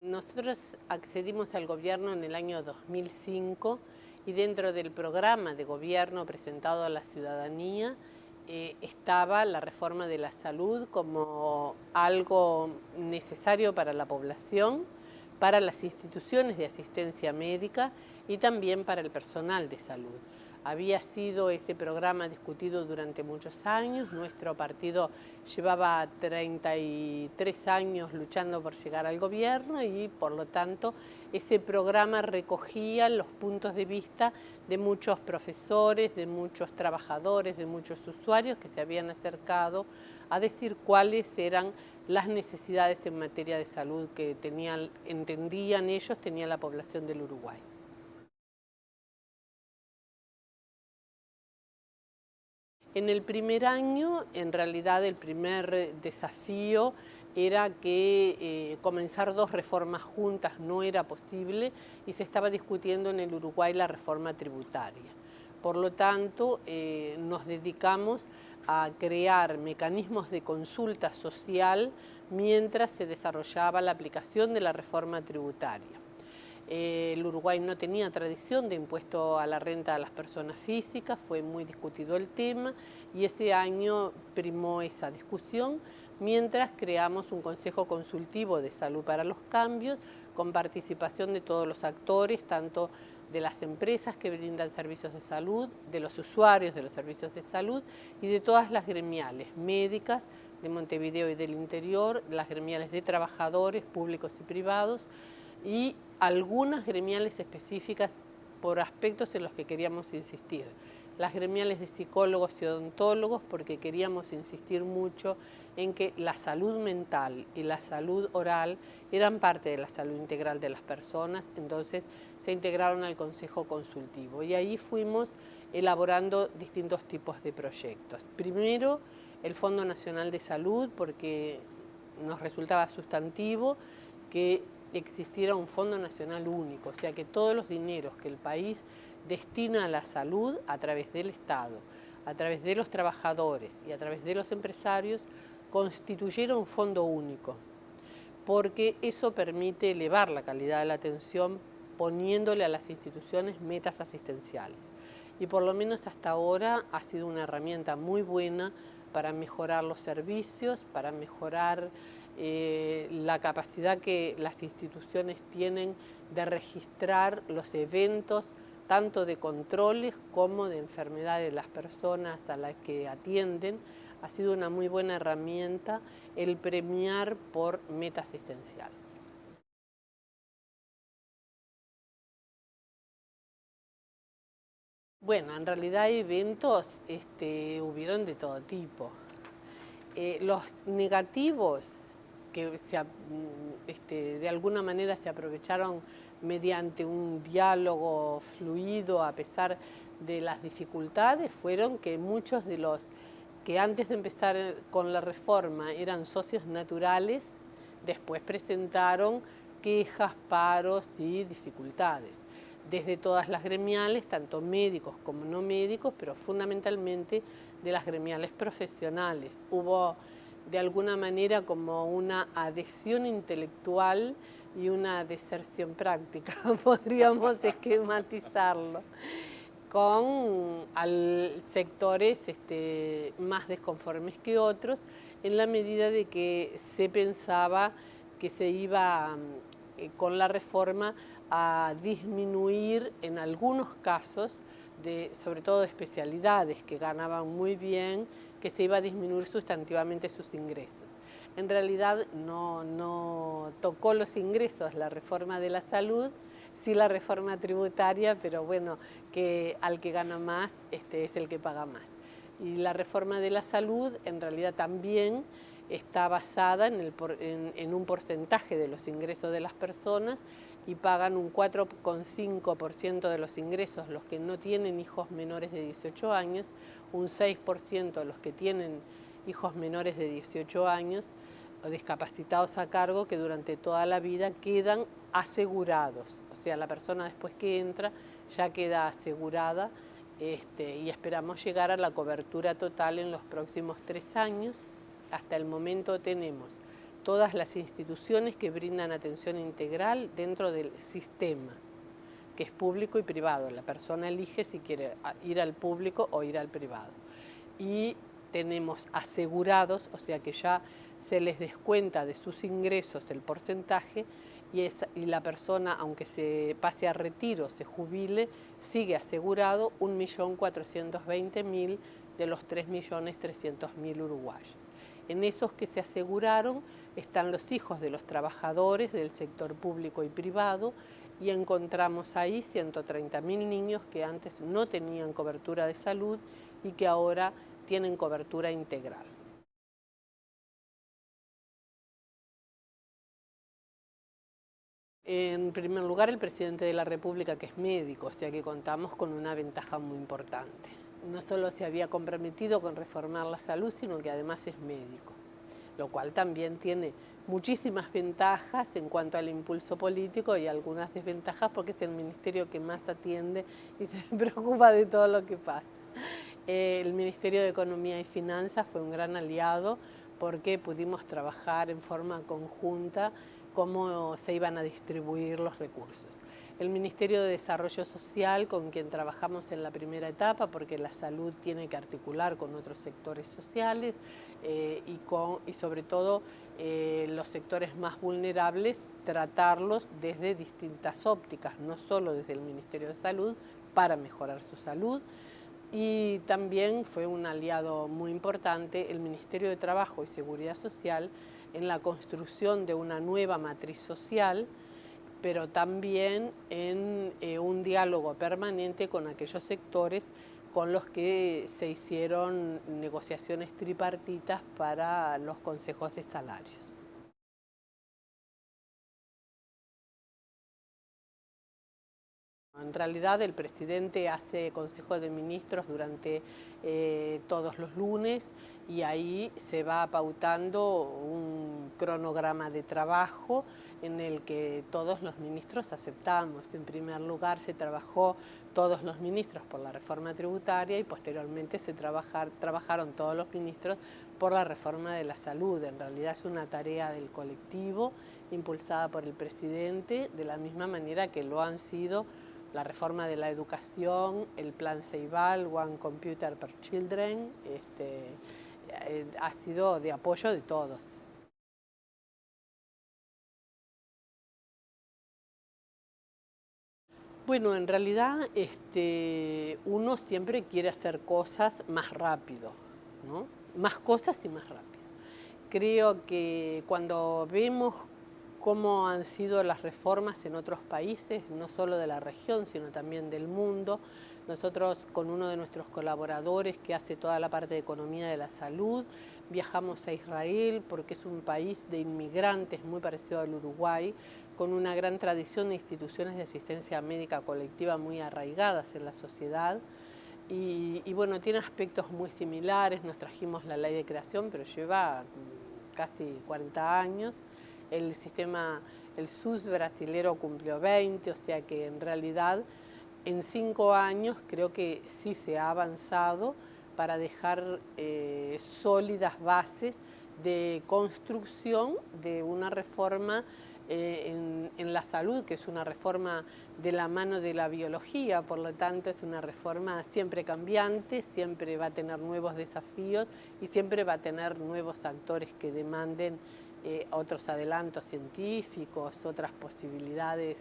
Nosotros accedimos al gobierno en el año 2005 y dentro del programa de gobierno presentado a la ciudadanía estaba la reforma de la salud como algo necesario para la población, para las instituciones de asistencia médica y también para el personal de salud. Había sido ese programa discutido durante muchos años. Nuestro partido llevaba 33 años luchando por llegar al gobierno y por lo tanto ese programa recogía los puntos de vista de muchos profesores, de muchos trabajadores, de muchos usuarios que se habían acercado a decir cuáles eran las necesidades en materia de salud que entendían ellos, tenía la población del Uruguay. En el primer año, en realidad, el primer desafío era que comenzar dos reformas juntas no era posible y se estaba discutiendo en el Uruguay la reforma tributaria. Por lo tanto, nos dedicamos a crear mecanismos de consulta social mientras se desarrollaba la aplicación de la reforma tributaria. El Uruguay no tenía tradición de impuesto a la renta a las personas físicas, fue muy discutido el tema y ese año primó esa discusión, mientras creamos un Consejo Consultivo de Salud para los Cambios, con participación de todos los actores, tanto de las empresas que brindan servicios de salud, de los usuarios de los servicios de salud y de todas las gremiales médicas de Montevideo y del interior, las gremiales de trabajadores públicos y privados, y algunas gremiales específicas por aspectos en los que queríamos insistir. Las gremiales de psicólogos y odontólogos, porque queríamos insistir mucho en que la salud mental y la salud oral eran parte de la salud integral de las personas, entonces se integraron al Consejo Consultivo y ahí fuimos elaborando distintos tipos de proyectos. Primero, el Fondo Nacional de Salud, porque nos resultaba sustantivo que existiera un Fondo Nacional único, o sea que todos los dineros que el país destina a la salud a través del Estado, a través de los trabajadores y a través de los empresarios, constituyera un fondo único, porque eso permite elevar la calidad de la atención poniéndole a las instituciones metas asistenciales. Y por lo menos hasta ahora ha sido una herramienta muy buena para mejorar los servicios, para mejorar la capacidad que las instituciones tienen de registrar los eventos, tanto de controles como de enfermedades de las personas a las que atienden. Ha sido una muy buena herramienta el premiar por meta asistencial. Bueno, en realidad eventos hubieron de todo tipo. Los negativos que de alguna manera se aprovecharon mediante un diálogo fluido a pesar de las dificultades fueron que muchos de los que antes de empezar con la reforma eran socios naturales, después presentaron quejas, paros y dificultades. Desde todas las gremiales, tanto médicos como no médicos, pero fundamentalmente de las gremiales profesionales. Hubo de alguna manera como una adhesión intelectual y una deserción práctica, podríamos esquematizarlo, con sectores más desconformes que otros, en la medida de que se pensaba que se iba con la reforma a disminuir en algunos casos, sobre todo de especialidades que ganaban muy bien, que se iba a disminuir sustantivamente sus ingresos. En realidad no tocó los ingresos la reforma de la salud, sí la reforma tributaria, pero bueno, que al que gana más es el que paga más. Y la reforma de la salud en realidad también está basada en un porcentaje de los ingresos de las personas y pagan un 4,5% de los ingresos los que no tienen hijos menores de 18 años, un 6% los que tienen hijos menores de 18 años o discapacitados a cargo que durante toda la vida quedan asegurados. O sea, la persona después que entra ya queda asegurada y esperamos llegar a la cobertura total en los próximos 3 años. Hasta el momento tenemos todas las instituciones que brindan atención integral dentro del sistema, que es público y privado. La persona elige si quiere ir al público o ir al privado. Y tenemos asegurados, o sea que ya se les descuenta de sus ingresos el porcentaje y la persona, aunque se pase a retiro, se jubile, sigue asegurado 1.420.000 de los 3.300.000 uruguayos. En esos que se aseguraron están los hijos de los trabajadores del sector público y privado, y encontramos ahí 130.000 niños que antes no tenían cobertura de salud y que ahora tienen cobertura integral. En primer lugar, el presidente de la República, que es médico, o sea que contamos con una ventaja muy importante. No solo se había comprometido con reformar la salud, sino que además es médico, lo cual también tiene muchísimas ventajas en cuanto al impulso político y algunas desventajas porque es el ministerio que más atiende y se preocupa de todo lo que pasa. El Ministerio de Economía y Finanzas fue un gran aliado porque pudimos trabajar en forma conjunta cómo se iban a distribuir los recursos. El Ministerio de Desarrollo Social, con quien trabajamos en la primera etapa, porque la salud tiene que articular con otros sectores sociales y sobre todo los sectores más vulnerables, tratarlos desde distintas ópticas, no solo desde el Ministerio de Salud, para mejorar su salud. Y también fue un aliado muy importante el Ministerio de Trabajo y Seguridad Social en la construcción de una nueva matriz social, pero también en un diálogo permanente con aquellos sectores con los que se hicieron negociaciones tripartitas para los consejos de salarios. En realidad el presidente hace Consejo de Ministros durante todos los lunes y ahí se va pautando un cronograma de trabajo en el que todos los ministros aceptamos. En primer lugar se trabajó todos los ministros por la reforma tributaria y posteriormente se trabajaron todos los ministros por la reforma de la salud. En realidad es una tarea del colectivo impulsada por el presidente, de la misma manera que lo han sido la reforma de la educación, el plan Ceibal, One Computer per Children, ha sido de apoyo de todos. Bueno, en realidad uno siempre quiere hacer cosas más rápido, ¿no? Más cosas y más rápido. Creo que cuando vemos cómo han sido las reformas en otros países, no solo de la región, sino también del mundo. Nosotros, con uno de nuestros colaboradores que hace toda la parte de economía de la salud, viajamos a Israel porque es un país de inmigrantes muy parecido al Uruguay, con una gran tradición de instituciones de asistencia médica colectiva muy arraigadas en la sociedad. Y bueno, tiene aspectos muy similares. Nos trajimos la ley de creación, pero lleva casi 40 años. El SUS brasilero cumplió 20, o sea que en realidad en 5 años creo que sí se ha avanzado para dejar sólidas bases de construcción de una reforma en la salud, que es una reforma de la mano de la biología, por lo tanto es una reforma siempre cambiante, siempre va a tener nuevos desafíos y siempre va a tener nuevos actores que demanden otros adelantos científicos, otras posibilidades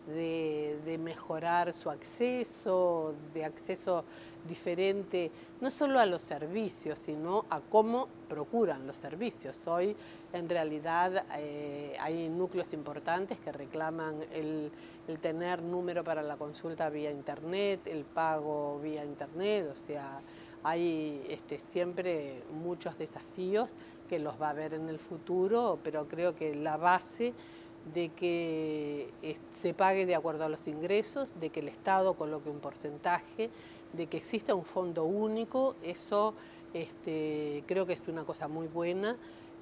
de mejorar su acceso, de acceso diferente, no solo a los servicios, sino a cómo procuran los servicios. Hoy, en realidad, hay núcleos importantes que reclaman el tener número para la consulta vía Internet, el pago vía Internet, o sea, hay siempre muchos desafíos que los va a haber en el futuro, pero creo que la base de que se pague de acuerdo a los ingresos, de que el Estado coloque un porcentaje, de que exista un fondo único, eso creo que es una cosa muy buena,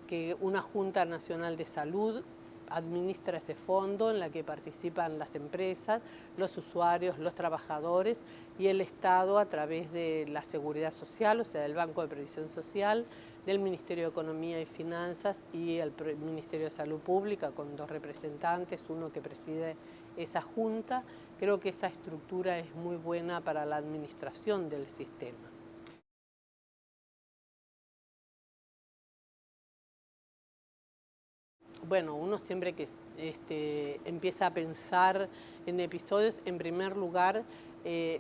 que una Junta Nacional de Salud administra ese fondo en la que participan las empresas, los usuarios, los trabajadores y el Estado a través de la Seguridad Social, o sea, del Banco de Previsión Social, del Ministerio de Economía y Finanzas y el Ministerio de Salud Pública, con 2 representantes, uno que preside esa junta. Creo que esa estructura es muy buena para la administración del sistema. Bueno, uno siempre que empieza a pensar en episodios, en primer lugar,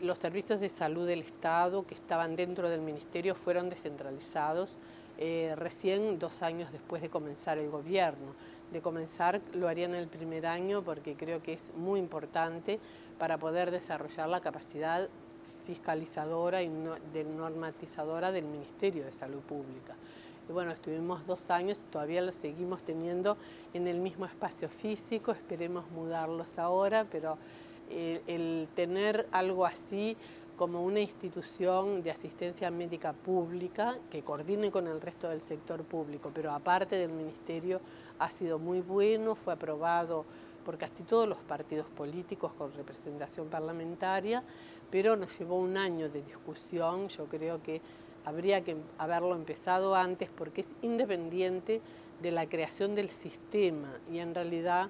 los servicios de salud del Estado que estaban dentro del Ministerio fueron descentralizados recién 2 años después de comenzar el gobierno. De comenzar lo haría en el primer año porque creo que es muy importante para poder desarrollar la capacidad fiscalizadora y normatizadora del Ministerio de Salud Pública. Y bueno, estuvimos 2 años, todavía lo seguimos teniendo en el mismo espacio físico, esperemos mudarlos ahora, pero el tener algo así como una institución de asistencia médica pública que coordine con el resto del sector público, pero aparte del Ministerio, ha sido muy bueno, fue aprobado por casi todos los partidos políticos con representación parlamentaria, pero nos llevó 1 año de discusión. Yo creo que habría que haberlo empezado antes porque es independiente de la creación del sistema y en realidad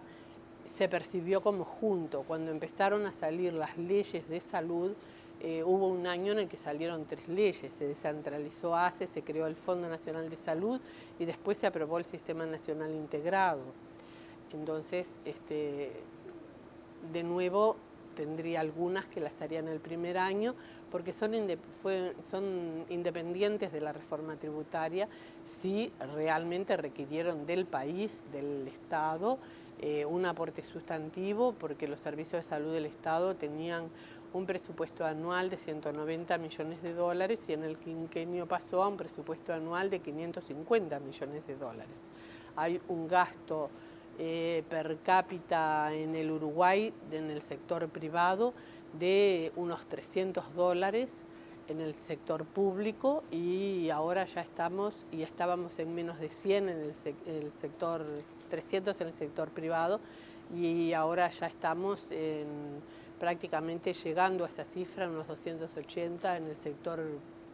se percibió como junto. Cuando empezaron a salir las leyes de salud, hubo 1 año en el que salieron 3 leyes, se descentralizó ACE, se creó el Fondo Nacional de Salud y después se aprobó el Sistema Nacional Integrado. Entonces, de nuevo, tendría algunas que las harían el primer año, porque son independientes de la reforma tributaria, si realmente requirieron del país, del Estado, un aporte sustantivo, porque los servicios de salud del Estado tenían un presupuesto anual de 190 millones de dólares y en el quinquenio pasó a un presupuesto anual de 550 millones de dólares. Hay un gasto per cápita en el Uruguay, en el sector privado, de unos $300 en el sector público y ahora ya estábamos en menos de 100 en el sector, 300 en el sector privado y ahora ya estamos prácticamente llegando a esa cifra, unos 280 en el sector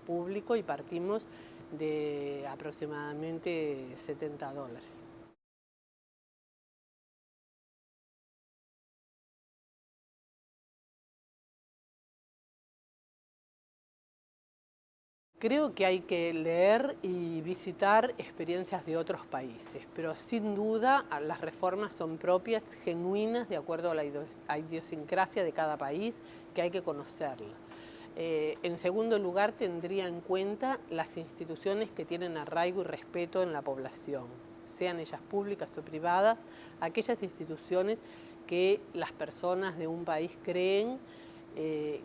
público y partimos de aproximadamente $70. Creo que hay que leer y visitar experiencias de otros países, pero sin duda las reformas son propias, genuinas, de acuerdo a la idiosincrasia de cada país, que hay que conocerla. En segundo lugar, tendría en cuenta las instituciones que tienen arraigo y respeto en la población, sean ellas públicas o privadas, aquellas instituciones que las personas de un país creen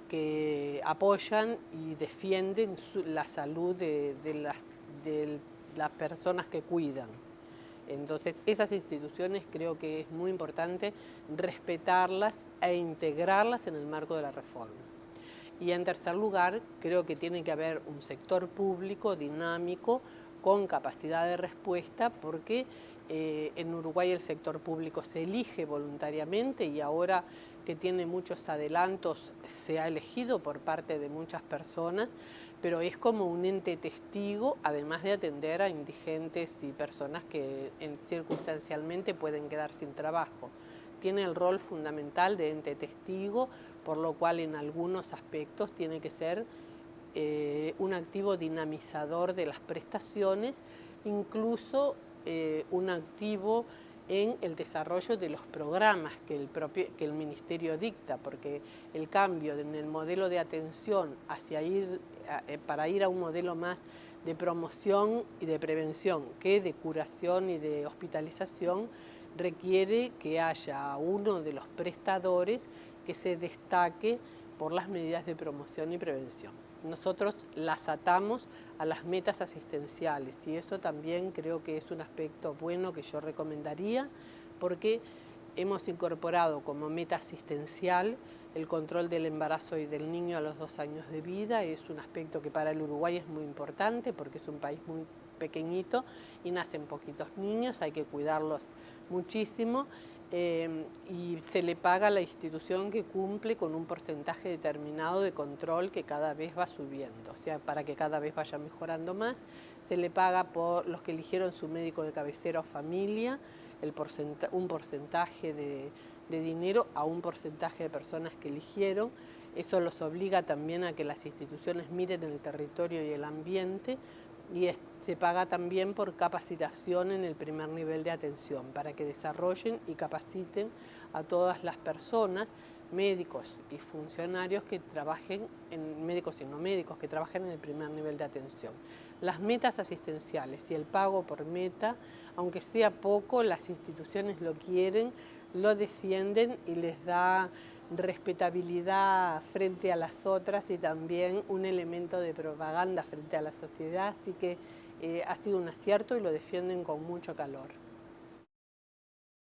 que apoyan y defienden la salud de las personas que cuidan. Entonces, esas instituciones creo que es muy importante respetarlas e integrarlas en el marco de la reforma. Y en tercer lugar, creo que tiene que haber un sector público dinámico con capacidad de respuesta porque en Uruguay el sector público se elige voluntariamente y ahora que tiene muchos adelantos se ha elegido por parte de muchas personas, pero es como un ente testigo, además de atender a indigentes y personas que circunstancialmente pueden quedar sin trabajo. Tiene el rol fundamental de ente testigo, por lo cual en algunos aspectos tiene que ser un activo dinamizador de las prestaciones, incluso un activo en el desarrollo de los programas que el Ministerio dicta, porque el cambio en el modelo de atención para ir a un modelo más de promoción y de prevención que de curación y de hospitalización requiere que haya uno de los prestadores que se destaque por las medidas de promoción y prevención. Nosotros las atamos a las metas asistenciales y eso también creo que es un aspecto bueno que yo recomendaría porque hemos incorporado como meta asistencial el control del embarazo y del niño a los 2 años de vida. Es un aspecto que para el Uruguay es muy importante porque es un país muy pequeñito y nacen poquitos niños, hay que cuidarlos muchísimo y se le paga a la institución que cumple con un porcentaje determinado de control que cada vez va subiendo, o sea, para que cada vez vaya mejorando más. Se le paga por los que eligieron su médico de cabecera o familia, un porcentaje de dinero a un porcentaje de personas que eligieron. Eso los obliga también a que las instituciones miren el territorio y el ambiente, y se paga también por capacitación en el primer nivel de atención, para que desarrollen y capaciten a todas las personas, médicos y funcionarios que trabajen, médicos y no médicos, que trabajen en el primer nivel de atención. Las metas asistenciales y el pago por meta, aunque sea poco, las instituciones lo quieren, lo defienden y les da respetabilidad frente a las otras y también un elemento de propaganda frente a la sociedad, así que ha sido un acierto y lo defienden con mucho calor.